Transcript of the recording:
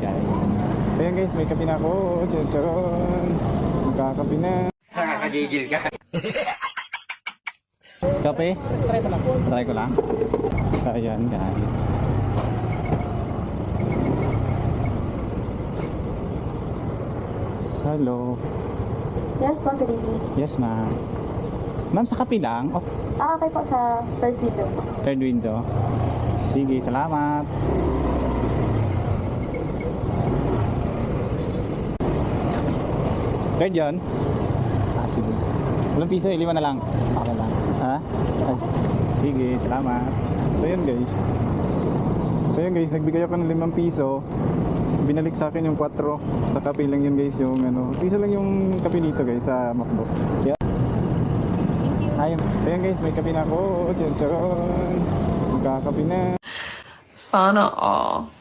guys. So yan guys, may kape na ako. Charon. Magkakape na. Nakakagigil ka. Kape? Try ko lang. Try ko lang. So yan guys. Hello. Yes po, good evening. Yes ma'am. Ma'am, sa kape lang? Oh, Okay po sa third window po. third window. Sige, salamat. Third yun? Sige. Walang piso, 5 na lang. Okay lang. Ha? Ay, sige, salamat. So yun guys. So yun guys, nagbigay ako ng 5 piso. Binalik sa akin yung 4. Sa kape lang yun guys, yung ano. Piso lang yung kape dito guys sa McDo. Yeah. Ayun. So yun guys, may kape na ako. Charon. Magkakape na. Sana all.